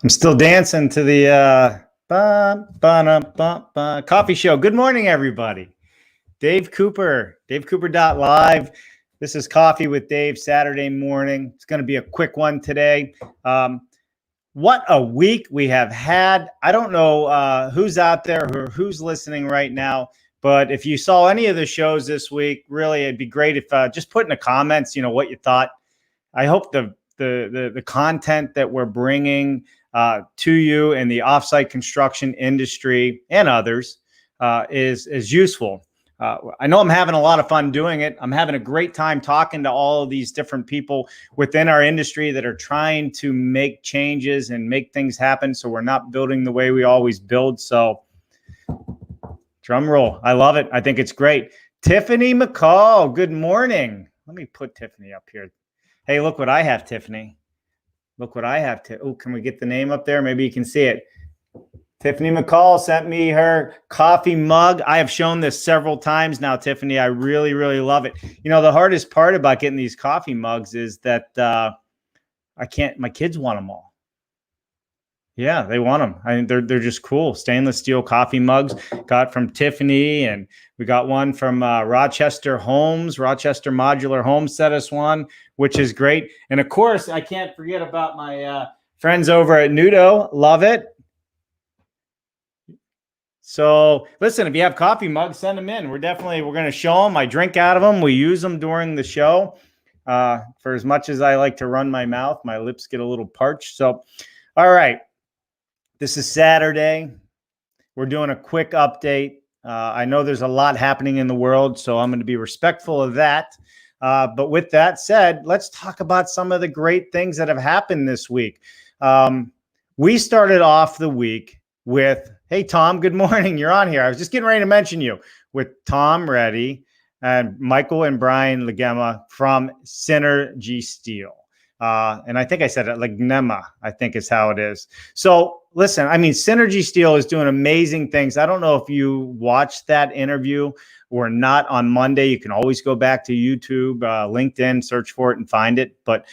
I'm still dancing to the coffee show. Good morning, everybody. Dave Cooper, DaveCooper.live. This is Coffee with Dave, Saturday morning. It's going to be a quick one today. What a week we have had. I don't know who's out there or who's listening right now, but if you saw any of the shows this week, really, it'd be great if just put in the comments, what you thought. I hope the content that we're bringing to you in the offsite construction industry and others is useful. I know I'm having a lot of fun doing it. I'm having a great time talking to all of these different people within our industry that are trying to make changes and make things happen so we're not building the way we always build. So drum roll. I love it. I think it's great. Tiffany McCall, good morning. Let me put Tiffany up here. Hey, look what I have, Tiffany. Look what I have. Oh, can we get the name up there? Maybe you can see it. Tiffany McCall sent me her coffee mug. I have shown this several times now, Tiffany. I really, really love it. The hardest part about getting these coffee mugs is that my kids want them all. Yeah, they want them. I mean, they're just cool. Stainless steel coffee mugs. Got from Tiffany, and we got one from Rochester Modular Homes sent us one, which is great. And of course, I can't forget about my friends over at Nudo. Love it. So listen, if you have coffee mugs, send them in. We're going to show them. I drink out of them. We use them during the show. For as much as I like to run my mouth, my lips get a little parched. So, all right. This is Saturday. We're doing a quick update. I know there's a lot happening in the world, so I'm going to be respectful of that. But with that said, let's talk about some of the great things that have happened this week. We started off the week with, hey, Tom, good morning. You're on here. I was just getting ready to mention you with Tom Reddy and Michael and Brian Legema from Synergy Steel. And I think I said it, Legema, I think is how it is. So listen, Synergy Steel is doing amazing things. I don't know if you watched that interview or not on Monday. You can always go back to YouTube, LinkedIn, search for it and find it. But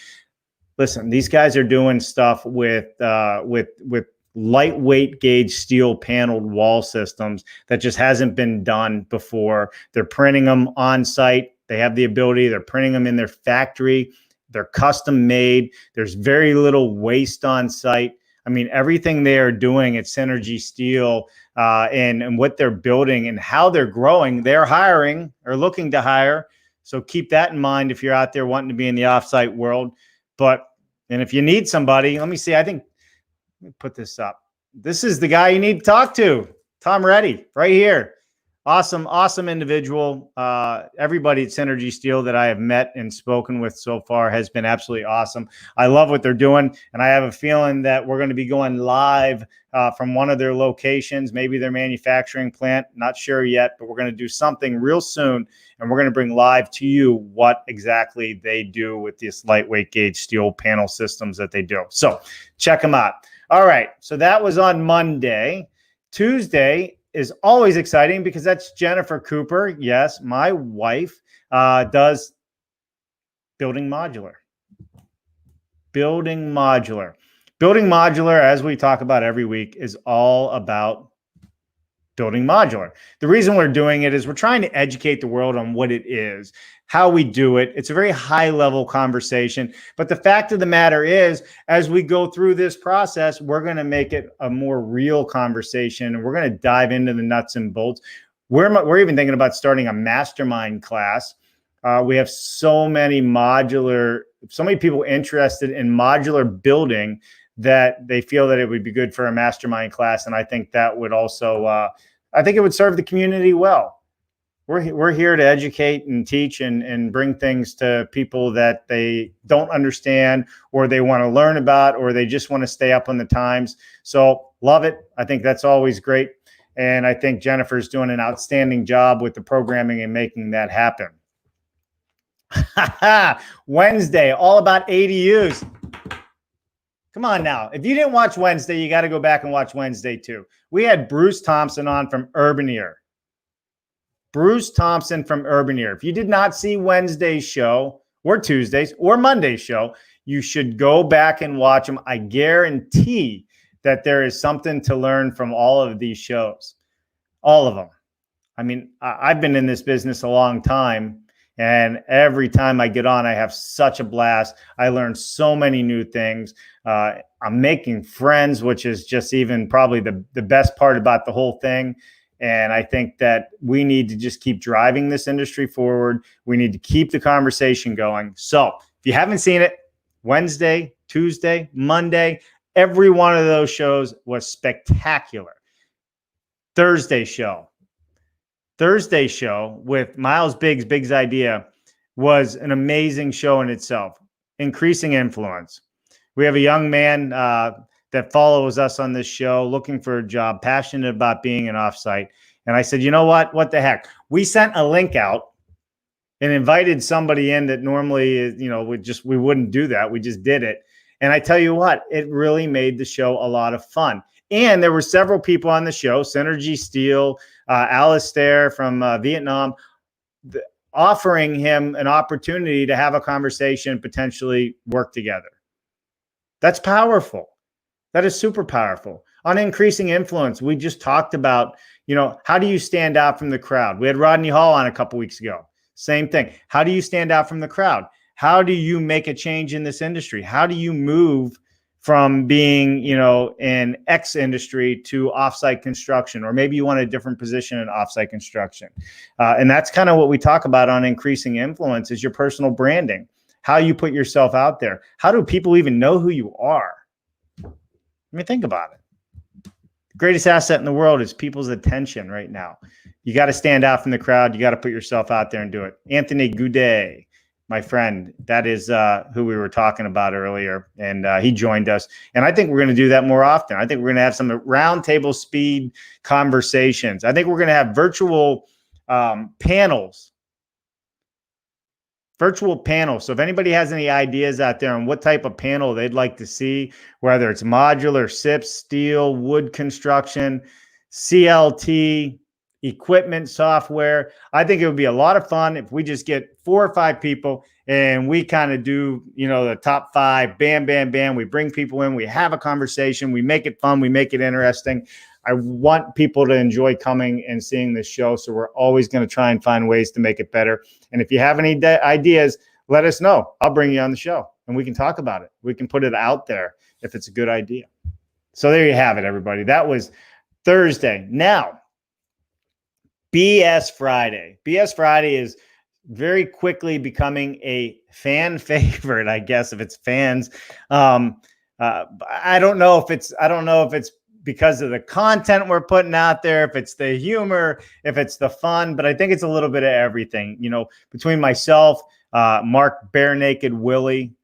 listen, these guys are doing stuff with lightweight gauge steel paneled wall systems that just hasn't been done before. They're printing them on site. They have the ability. They're printing them in their factory. They're custom made. There's very little waste on site. Everything they are doing at Synergy Steel and what they're building and how they're growing, they're hiring or looking to hire. So keep that in mind if you're out there wanting to be in the offsite world. And if you need somebody, let me see. Let me put this up. This is the guy you need to talk to. Tom Reddy, right here. Awesome individual. Everybody at Synergy Steel that I have met and spoken with so far has been absolutely awesome. I love what they're doing, and I have a feeling that we're going to be going live from one of their locations, maybe their manufacturing plant. Not sure yet, but we're going to do something real soon, and we're going to bring live to you what exactly they do with this lightweight gauge steel panel systems that they do. So check them out. All right, so that was on Monday. Tuesday is always exciting because that's Jennifer Cooper. Yes, my wife does building modular. Building modular, as we talk about every week, is all about building modular. The reason we're doing it is we're trying to educate the world on what it is, how we do it. It's a very high level conversation. But the fact of the matter is, as we go through this process, we're going to make it a more real conversation. And we're going to dive into the nuts and bolts. We're even thinking about starting a mastermind class. We have so many people interested in modular building that they feel that it would be good for a mastermind class. And I think that would also, I think it would serve the community well. We're here to educate and teach and bring things to people that they don't understand or they want to learn about or they just want to stay up on the times. So love it. I think that's always great. And I think Jennifer's doing an outstanding job with the programming and making that happen. Wednesday, all about ADUs. Come on now. If you didn't watch Wednesday, you got to go back and watch Wednesday too. We had Bruce Thompson on from Urbanier. Bruce Thompson from Urbanier. If you did not see Wednesday's show or Tuesday's or Monday's show, you should go back and watch them. I guarantee that there is something to learn from all of these shows, all of them. I mean, I've been in this business a long time, and every time I get on, I have such a blast. I learn so many new things. I'm making friends, which is just even probably the best part about the whole thing. And I think that we need to just keep driving this industry forward. We need to keep the conversation going. So if you haven't seen it, Wednesday, Tuesday, Monday, every one of those shows was spectacular. Thursday show with Miles Biggs Idea was an amazing show in itself. Increasing influence. We have a young man that follows us on this show, looking for a job, passionate about being an offsite. And I said, you know what? What the heck? We sent a link out and invited somebody in that normally, we wouldn't do that. We just did it. And I tell you what, it really made the show a lot of fun. And there were several people on the show, Synergy Steel, Alistair from Vietnam, offering him an opportunity to have a conversation, potentially work together. That's powerful. That is super powerful. On increasing influence, we just talked about, how do you stand out from the crowd? We had Rodney Hall on a couple weeks ago. Same thing. How do you stand out from the crowd? How do you make a change in this industry? How do you move from being, in X industry to offsite construction, or maybe you want a different position in offsite construction? And that's kind of what we talk about on increasing influence, is your personal branding, how you put yourself out there. How do people even know who you are? I mean, think about it. The greatest asset in the world is people's attention right now. You got to stand out from the crowd. You got to put yourself out there and do it. Anthony Goudet, my friend, that is who we were talking about earlier, and he joined us. And I think we're going to do that more often. I think we're going to have some roundtable speed conversations. I think we're going to have virtual panels. So if anybody has any ideas out there on what type of panel they'd like to see, whether it's modular, SIP, steel, wood construction, CLT, equipment, software, I think it would be a lot of fun if we just get 4 or 5 people and we kind of do, the top 5, bam, bam, bam. We bring people in, we have a conversation, we make it fun, we make it interesting. I want people to enjoy coming and seeing this show. So we're always going to try and find ways to make it better. And if you have any ideas, let us know. I'll bring you on the show and we can talk about it. We can put it out there if it's a good idea. So there you have it, everybody. That was Thursday. Now, BS Friday. BS Friday is very quickly becoming a fan favorite, I guess, if it's fans. I don't know if it's because of the content we're putting out there, if it's the humor, if it's the fun, but I think it's a little bit of everything. Between myself, Mark Bare Naked Willie,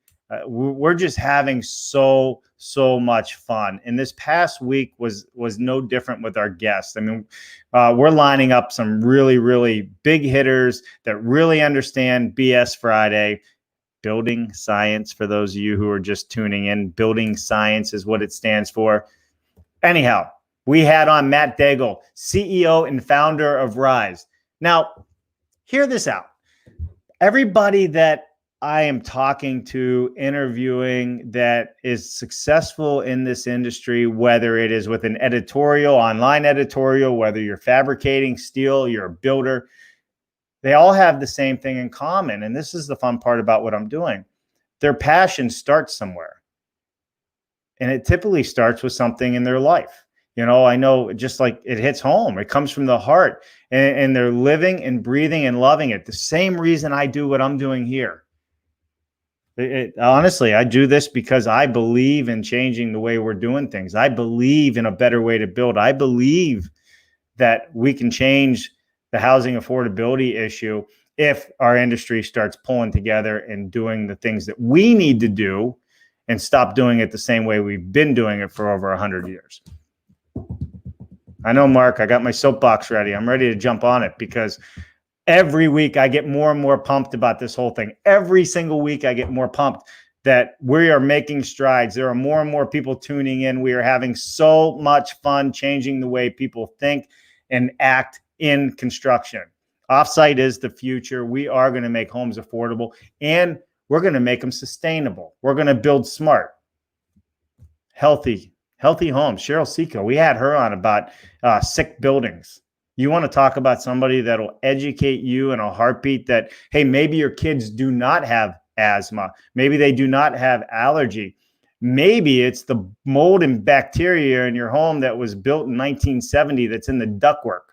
we're just having so much fun. And this past week was no different with our guests. I mean, we're lining up some really, really big hitters that really understand BS Friday. Building science, for those of you who are just tuning in, building science is what it stands for. Anyhow, we had on Matt Daigle, CEO and founder of Rise. Now, hear this out. Everybody that I am talking to, interviewing, that is successful in this industry, whether it is with an editorial, online editorial, whether you're fabricating steel, you're a builder, they all have the same thing in common. And this is the fun part about what I'm doing. Their passion starts somewhere. And it typically starts with something in their life. I know, just like it hits home, it comes from the heart, and they're living and breathing and loving it. The same reason I do what I'm doing here. Honestly, I do this because I believe in changing the way we're doing things. I believe in a better way to build. I believe that we can change the housing affordability issue if our industry starts pulling together and doing the things that we need to do, and stop doing it the same way we've been doing it for over 100 years. I know, Mark, I got my soapbox ready. I'm ready to jump on it, because every week I get more and more pumped about this whole thing. Every single week I get more pumped that we are making strides. There are more and more people tuning in. We are having so much fun changing the way people think and act in construction. Offsite is the future. We are going to make homes affordable, and we're going to make them sustainable. We're going to build smart, healthy Healthy Homes, Cheryl Seco. We had her on about sick buildings. You want to talk about somebody that'll educate you in a heartbeat that, hey, maybe your kids do not have asthma. Maybe they do not have allergy. Maybe it's the mold and bacteria in your home that was built in 1970 that's in the ductwork.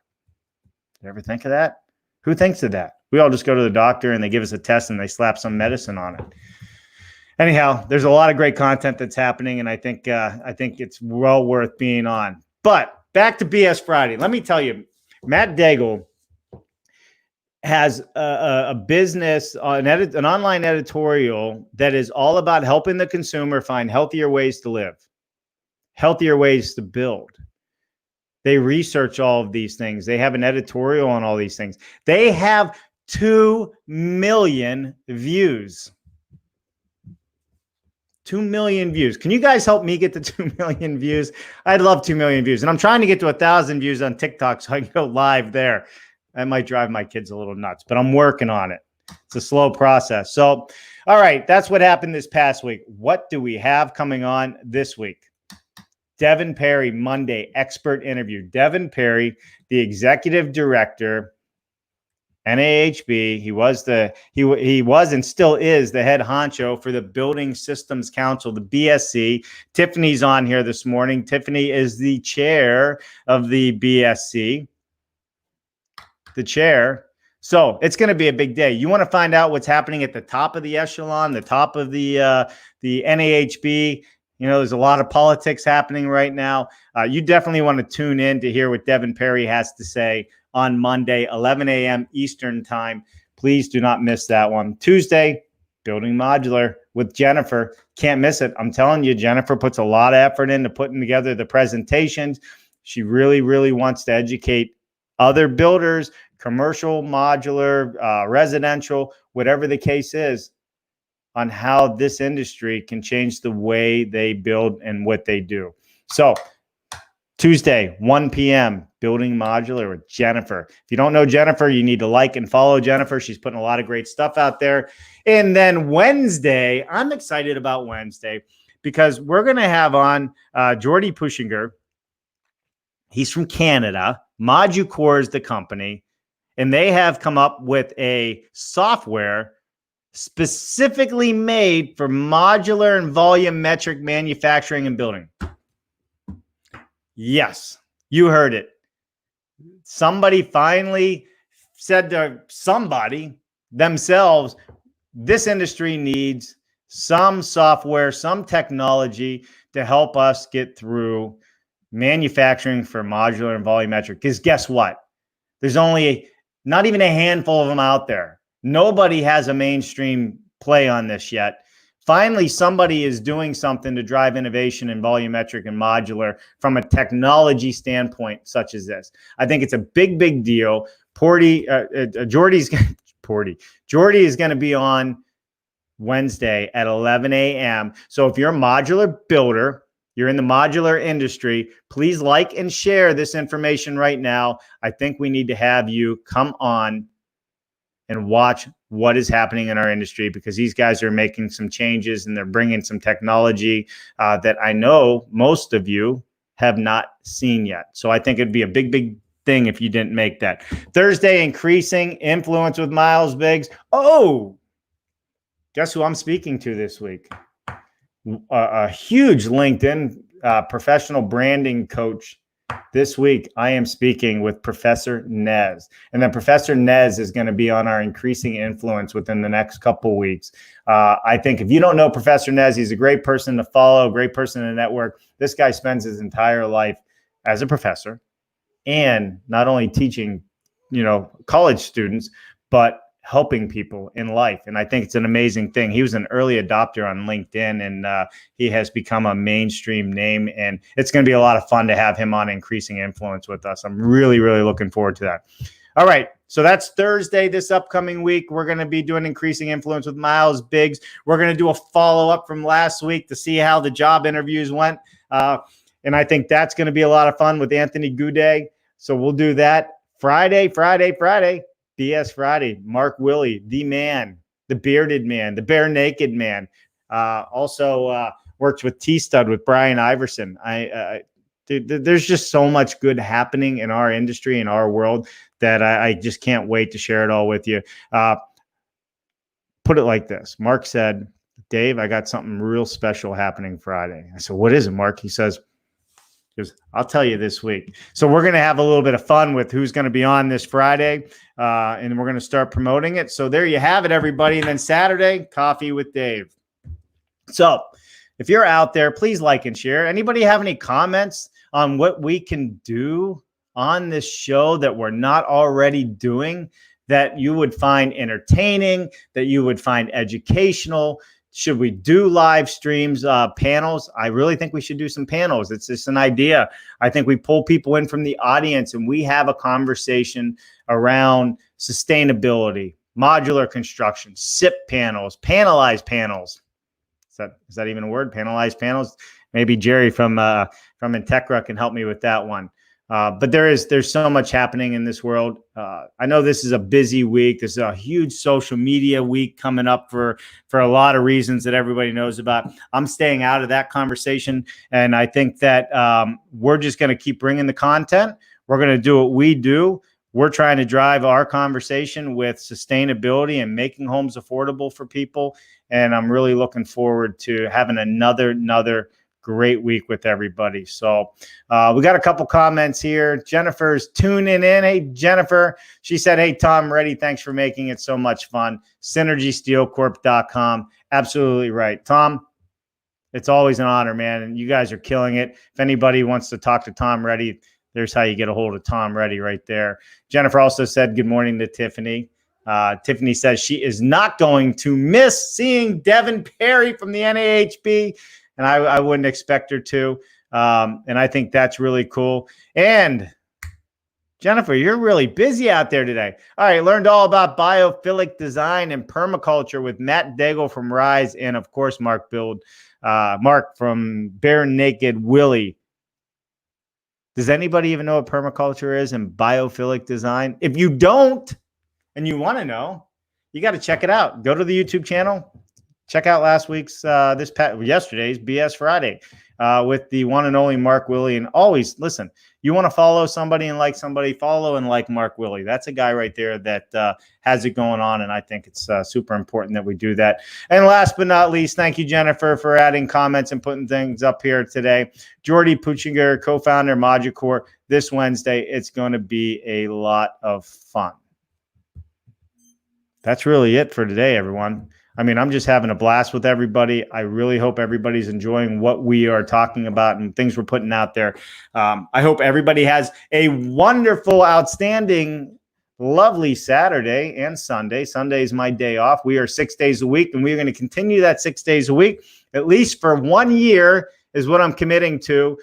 You ever think of that? Who thinks of that? We all just go to the doctor and they give us a test and they slap some medicine on it. Anyhow, there's a lot of great content that's happening, and I think it's well worth being on. But back to BS Friday. Let me tell you, Matt Daigle has a business, an online editorial that is all about helping the consumer find healthier ways to live, healthier ways to build. They research all of these things. They have an editorial on all these things. They have 2 million views. 2 million views. Can you guys help me get to 2 million views? I'd love 2 million views. And I'm trying to get to 1,000 views on TikTok so I can go live there. That might drive my kids a little nuts, but I'm working on it. It's a slow process. So, all right, that's what happened this past week. What do we have coming on this week? Devin Perry, Monday, expert interview. Devin Perry, the executive director, NAHB. He was and still is the head honcho for the Building Systems Council, the BSC. Tiffany's on here this morning. Tiffany is the chair of the BSC. The chair. So it's going to be a big day. You want to find out what's happening at the top of the echelon, the top of the NAHB. You know, there's a lot of politics happening right now. You definitely want to tune in to hear what Devin Perry has to say on Monday, 11 a.m. Eastern time. Please do not miss that one. Tuesday, Building Modular with Jennifer. Can't miss it. I'm telling you, Jennifer puts a lot of effort into putting together the presentations. She really, really wants to educate other builders, commercial, modular, residential, whatever the case is, on how this industry can change the way they build and what they do. So Tuesday, 1 p.m., Building Modular with Jennifer. If you don't know Jennifer, you need to like and follow Jennifer. She's putting a lot of great stuff out there. And then Wednesday, I'm excited about Wednesday because we're going to have on Jordy Pushinger. He's from Canada. ModuCore is the company, and they have come up with a software specifically made for modular and volumetric manufacturing and building. Yes, you heard it. Somebody finally said to somebody themselves, this industry needs some software, some technology to help us get through manufacturing for modular and volumetric. Because guess what? There's only not even a handful of them out there. Nobody has a mainstream play on this yet. Finally, somebody is doing something to drive innovation in volumetric and modular from a technology standpoint, such as this. I think it's a big, big deal. Jordy is going to be on Wednesday at 11 a.m. So if you're a modular builder, you're in the modular industry, please like and share this information right now. I think we need to have you come on and watch what is happening in our industry, because these guys are making some changes and they're bringing some technology that I know most of you have not seen yet. So I think it'd be a big, big thing if you didn't make that. Thursday, increasing influence with Miles Biggs. Oh, guess who I'm speaking to this week? A huge LinkedIn professional branding coach. This week, I am speaking with Professor Nez. And then Professor Nez is going to be on our increasing influence within the next couple weeks. I think if you don't know Professor Nez, he's a great person to follow, great person to network. This guy spends his entire life as a professor and not only teaching, college students, but helping people in life. And I think it's an amazing thing. He was an early adopter on LinkedIn, and he has become a mainstream name. And it's going to be a lot of fun to have him on Increasing Influence with us. I'm really, really looking forward to that. All right. So that's Thursday this upcoming week. We're going to be doing Increasing Influence with Miles Biggs. We're going to do a follow-up from last week to see how the job interviews went. And I think that's going to be a lot of fun with Anthony Goudet. So we'll do that Friday. BS Friday, Mark Willie, the man, the bearded man, the bare naked man. Also, works with T-Stud with Brian Iverson. Dude, there's just so much good happening in our industry, in our world, that I just can't wait to share it all with you. Put it like this. Mark said, Dave, I got something real special happening Friday. I said, what is it, Mark? He says, I'll tell you this week. So we're going to have a little bit of fun with who's going to be on this Friday, and we're going to start promoting it. So there you have it, everybody. And then Saturday, Coffee with Dave. So if you're out there, please like and share. Anybody have any comments on what we can do on this show that we're not already doing, that you would find entertaining, that you would find educational? Should we do live streams, panels? I really think we should do some panels. It's just an idea. I think we pull people in from the audience and we have a conversation around sustainability, modular construction, SIP panels, panelized panels. Is that even a word? Panelized panels? Maybe Jerry from Integra can help me with that one. But there's so much happening in this world. I know this is a busy week. There's a huge social media week coming up for a lot of reasons that everybody knows about. I'm staying out of that conversation, and I think that we're just going to keep bringing the content. We're going to do what we do. We're trying to drive our conversation with sustainability and making homes affordable for people. And I'm really looking forward to having another great week with everybody. So we got a couple comments here. Jennifer's tuning in. Hey, Jennifer. She said, hey, Tom, ready. Thanks for making it so much fun. SynergySteelCorp.com. Absolutely right. Tom, it's always an honor, man. And you guys are killing it. If anybody wants to talk to Tom Reddy, there's how you get a hold of Tom Reddy right there. Jennifer also said good morning to Tiffany. Tiffany says she is not going to miss seeing Devin Perry from the NAHB. And I wouldn't expect her to. And I think that's really cool. And Jennifer, you're really busy out there today. All right, learned all about biophilic design and permaculture with Matt Daigle from Rise, and of course, Mark from Bare Naked Willie. Does anybody even know what permaculture is and biophilic design? If you don't and you want to know, you got to check it out. Go to the YouTube channel. Check out last week's, yesterday's BS Friday with the one and only Mark Willie. And always, listen, you want to follow somebody and like somebody, follow and like Mark Willie. That's a guy right there that has it going on. And I think it's super important that we do that. And last but not least, thank you, Jennifer, for adding comments and putting things up here today. Jordy Puchinger, co-founder, ModuCore, this Wednesday. It's going to be a lot of fun. That's really it for today, everyone. I mean, I'm just having a blast with everybody. I really hope everybody's enjoying what we are talking about and things we're putting out there. I hope everybody has a wonderful, outstanding, lovely Saturday and Sunday. Sunday is my day off. We are 6 days a week, and we're going to continue that 6 days a week, at least for 1 year is what I'm committing to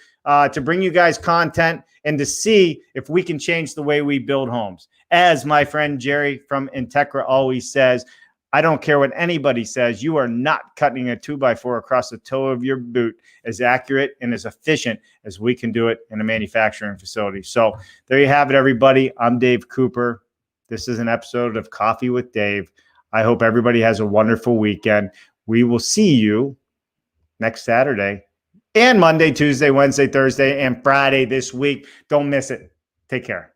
bring you guys content and to see if we can change the way we build homes. As my friend Jerry from Integra always says, I don't care what anybody says. You are not cutting a 2x4 across the toe of your boot as accurate and as efficient as we can do it in a manufacturing facility. So there you have it, everybody. I'm Dave Cooper. This is an episode of Coffee with Dave. I hope everybody has a wonderful weekend. We will see you next Saturday and Monday, Tuesday, Wednesday, Thursday, and Friday this week. Don't miss it. Take care.